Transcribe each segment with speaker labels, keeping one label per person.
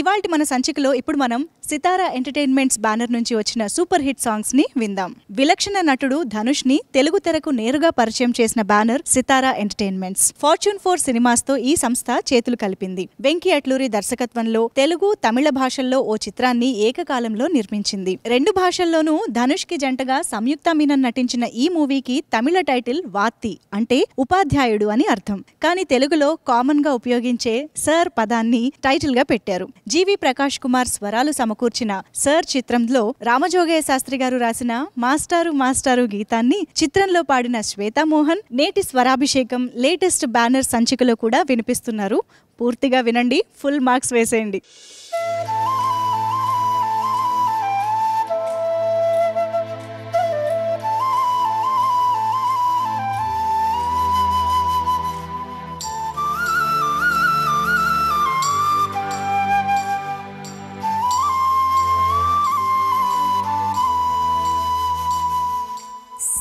Speaker 1: ఇవాల్టి మన సంచికలో ఇప్పుడు మనం సితారా ఎంటర్టైన్మెంట్స్ బ్యానర్ నుంచి వచ్చిన సూపర్ హిట్ సాంగ్స్ ని విందాం. విలక్షణ నటుడు ధనుష్ ని తెలుగు తెరకు నేరుగా పరిచయం చేసిన బ్యానర్ సితారా ఎంటర్టైన్మెంట్స్. ఫార్చ్యూన్ 4 సినిమాస్ తో ఈ సంస్థ చేతులు కలిపింది. వెంకీ అట్లూరి దర్శకత్వంలో తెలుగు, తమిళ భాషల్లో ఓ చిత్రాన్ని ఏకకాలంలో నిర్మించింది. 2 భాషల్లోనూ ధనుష్ కి జంటగా సంయుక్త మీనన్ నటించిన ఈ మూవీకి తమిళ టైటిల్ వాత్తి అంటే ఉపాధ్యాయుడు అని అర్థం. కానీ తెలుగులో కామన్ గా ఉపయోగించే సర్ పదాన్ని టైటిల్ గా పెట్టారు. జీవి ప్రకాష్ కుమార్ స్వరాలు సమకూర్చిన సర్ చిత్రంలో రామజోగయ్య శాస్త్రి గారు రాసిన మాస్టారు మాస్టారు గీతాన్ని చిత్రంలో పాడిన శ్వేతా మోహన్ నేటి స్వరాభిషేకం లేటెస్ట్ బ్యానర్ సంచికలో కూడా వినిపిస్తున్నారు. పూర్తిగా వినండి, ఫుల్ మార్క్స్ వేసేయండి.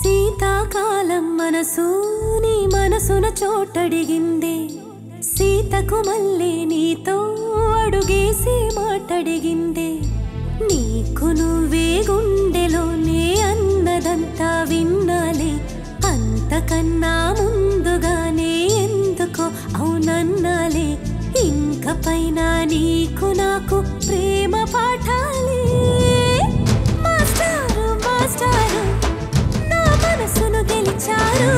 Speaker 2: శీతాకాలం మనసు నీ మనసున చోటడిగిందే, సీతకు మళ్ళీ నీతో అడుగేసి మాటడిగిందే. నీకు నువ్వే గుండెలోనే అన్నదంతా విన్నాలే, అంతకన్నా ముందుగానే ఎందుకో అవునన్నాలే. ఇంక పైన నీకు నాకు ప్రేమ పాఠాలే. మాస్టారు మాస్టారు మనసును గెలిచారు,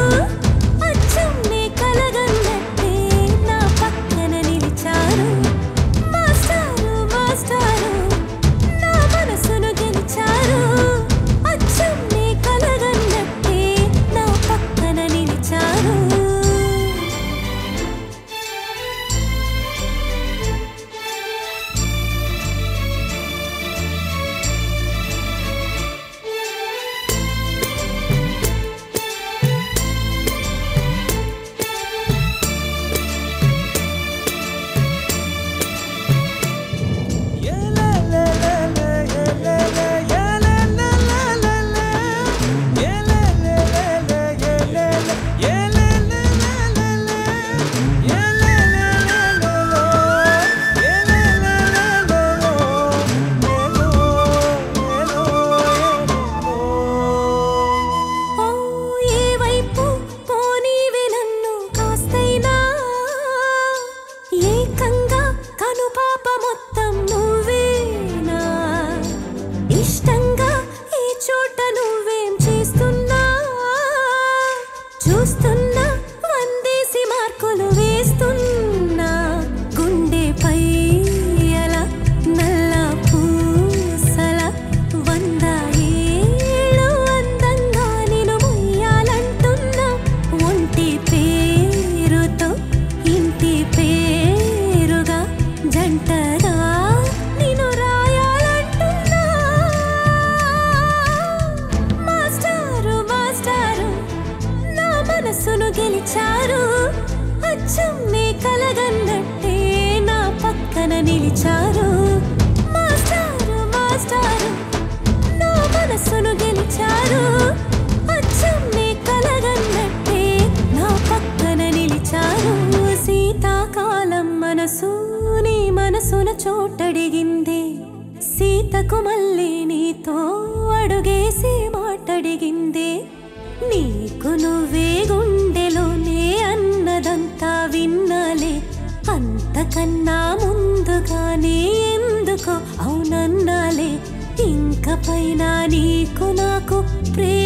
Speaker 2: అచ్చం నీ కలగన్నట్టే నా పక్కన నిలిచారు. మాస్టారు మాస్టారు నా మనసును గెలిచారు, అచ్చం నీ కలగన్నట్టే నా పక్కన నిలిచారు. చూస్తున్నా వందేసి మార్కులు వేస్తున్నా, గుండెపై అలా నల్ల పూసల 100 ఏళ్ళు అందంగా నిన్ను మొయ్యాలంటున్నా. ఒంటి పేరుతో ఇంటి పేరుగా జంటగా నిన్ను రాయాలంటున్నా. మాస్టారు మాస్టారు మనసును గెలిచారు, అచ్చం నీ కలగన్నట్టే నా పక్కన నిలిచారు. మాస్టారు మాస్టారు నా మనసును గెలిచారు, అచ్చం నీ కలగన్నట్టే నా పక్కన నిలిచారు. శీతాకాలం మనసు నీ మనసున చోటడిగిందే, సీతకు మళ్ళీ నీతో అడుగేసి మాటడిగిందే. నీకు నువ్వే గుండెలోనే అన్నదంతా విన్నాలే, అంతకన్నా ముందుగానే ఎందుకో అవునన్నాలే. ఇంక పైన నీకు నాకు ప్రేమ